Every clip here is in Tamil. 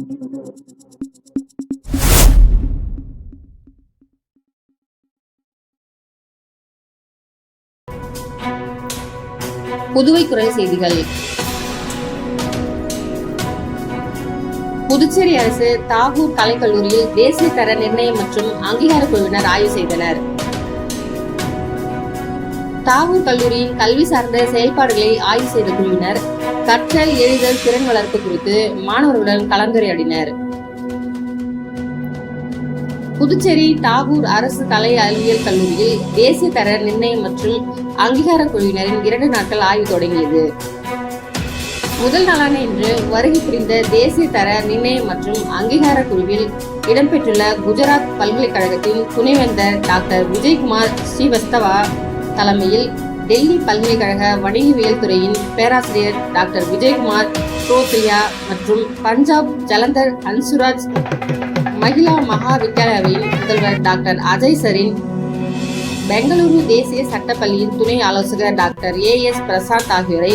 புதுவை குரல் செய்திகள். புதுச்சேரி அரசு தாகூர் கலைக்கல்லூரியில் தேசிய தர நிர்ணயம் மற்றும் அங்கீகார குழுவினர் ஆய்வு செய்தனர். தாகூர் கல்லூரியின் கல்வி சார்ந்த செயல்பாடுகளை ஆய்வு செய்த குழுவினர் கற்றல், எழுதல், திறன் வளர்ப்பு குறித்து மாணவர்களுடன் கலந்துரையாடினர். புதுச்சேரி தாகூர் அரசு கலை அறிவியல் கல்லூரியில் தேசிய தர நிர்ணயம் மற்றும் அங்கீகார குழுவினரின் 2 நாட்கள் ஆய்வு தொடங்கியது. முதல் நாளான இன்று வருகை புரிந்த தேசிய தர நிர்ணயம் மற்றும் அங்கீகார குழுவில் இடம்பெற்றுள்ள குஜராத் பல்கலைக்கழகத்தின் துணைவேந்தர் டாக்டர் விஜயகுமார் ஸ்ரீவஸ்தவா தலைமையில் டெல்லி பல்கலைக்கழக வணிகவியல் துறையின் பேராசிரியர் டாக்டர் விஜயகுமார் ப்ரோத்ரியா மற்றும் பஞ்சாப் ஜலந்தர் ஹன்சுராஜ் மகிழா மகா வித்யாலயாவின் முதல்வர் டாக்டர் அஜய் சரின், பெங்களூரு தேசிய சட்டப்பள்ளியின் துணை ஆலோசகர் டாக்டர் AS பிரசாத் ஆகியோரை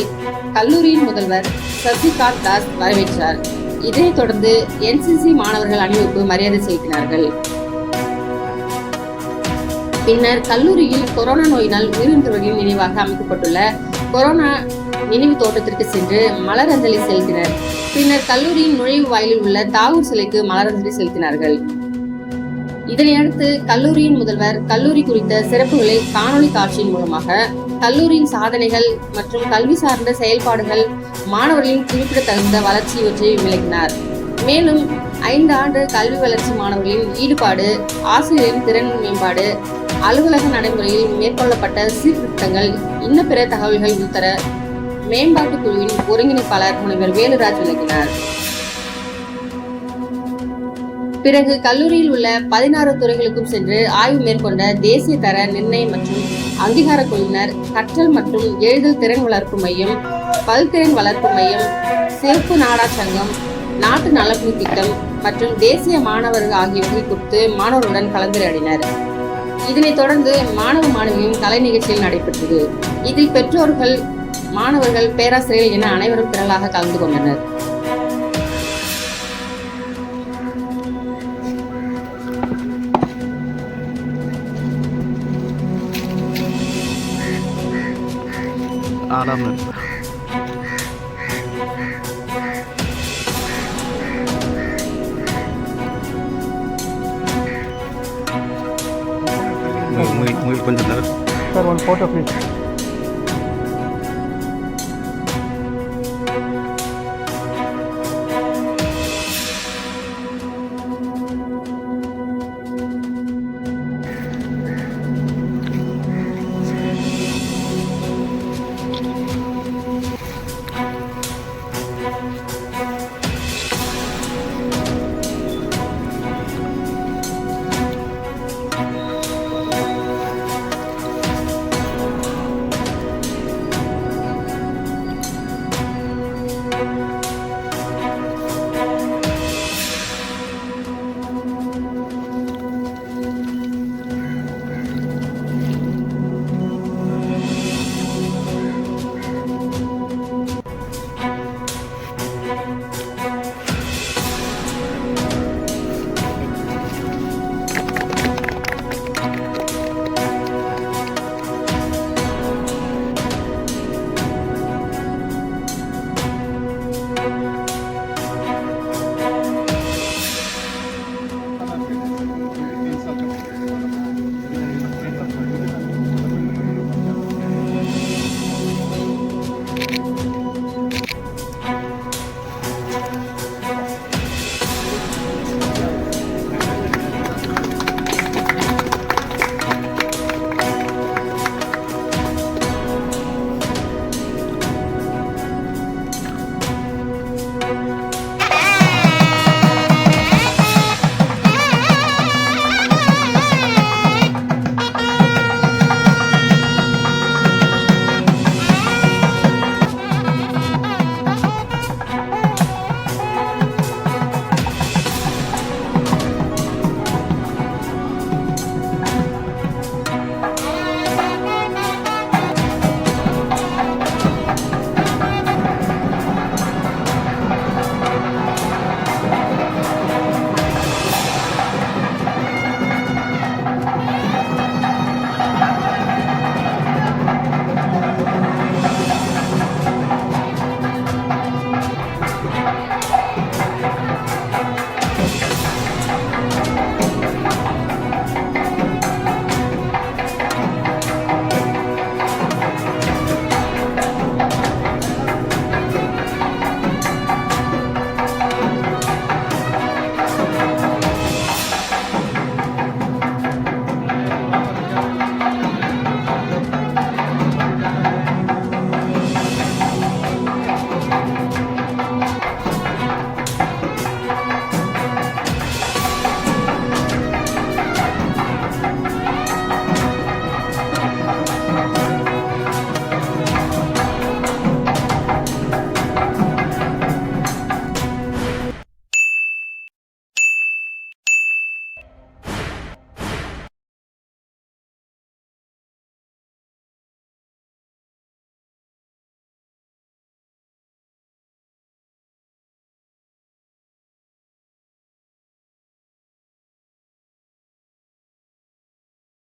கல்லூரியின் முதல்வர் சசிகாந்த் தாஸ் வரவேற்றார். இதனைத் தொடர்ந்து NCC மாணவர்கள் அணிவகுப்பு மரியாதை செலுத்தினார்கள். பின்னர் கல்லூரியில் கொரோனா நோயினால் உயிரிழந்தவர்களின் நினைவாக அமைக்கப்பட்டுள்ள கொரோனா நினைவு தோட்டத்திற்கு சென்று மலரஞ்சலி செலுத்தினர். பின்னர் கல்லூரியின் நுழைவு வாயிலில் உள்ள தாகூர் சிலைக்கு மலரஞ்சலி செலுத்தினார்கள். இதனையடுத்து கல்லூரியின் முதல்வர் கல்லூரி குறித்த சிறப்புகளை காணொலி காட்சியின் மூலமாக கல்லூரியின் சாதனைகள் மற்றும் கல்வி சார்ந்த செயல்பாடுகள், மாணவர்களின் குறிப்பிடத்தகுந்த வளர்ச்சி இவற்றை விளக்கினார். மேலும் 5 ஆண்டு கல்வி வளர்ச்சி, மாணவர்களின் ஈடுபாடு, ஆசிரியரின் திறன் மேம்பாடு, அலுவலக நடைமுறையில் மேற்கொள்ளப்பட்ட சீர்திருத்தங்கள், இன்ன பிற தகவல்கள் உள்தர மேம்பாட்டு குழுவின் ஒருங்கிணைப்பாளர் முனைவர் வேலுராஜ் விளக்கினார். பிறகு கல்லூரியில் உள்ள 16 துறைகளுக்கும் சென்று ஆய்வு மேற்கொண்ட தேசிய தர நிர்ணயம் மற்றும் அங்கீகார குழுவினர் கற்றல் மற்றும் எழுதல் திறன் வளர்ப்பு மையம், பல்திறன் வளர்ப்பு மையம், சிறப்பு நாடா சங்கம், நாட்டு நலப்பணி திட்டம் மற்றும் தேசிய மாணவர்கள் ஆகியவற்றை குறித்து மாணவர்களுடன் கலந்துரையாடினர். இதனைத் தொடர்ந்து மாணவ மாணவிகளின் கலை நிகழ்ச்சியில் நடைபெற்றது. இதில் பெற்றோர்கள், மாணவர்கள், பேராசிரியர்கள் என அனைவரும் திரளாக கலந்து கொண்டனர். Sir, one photo please.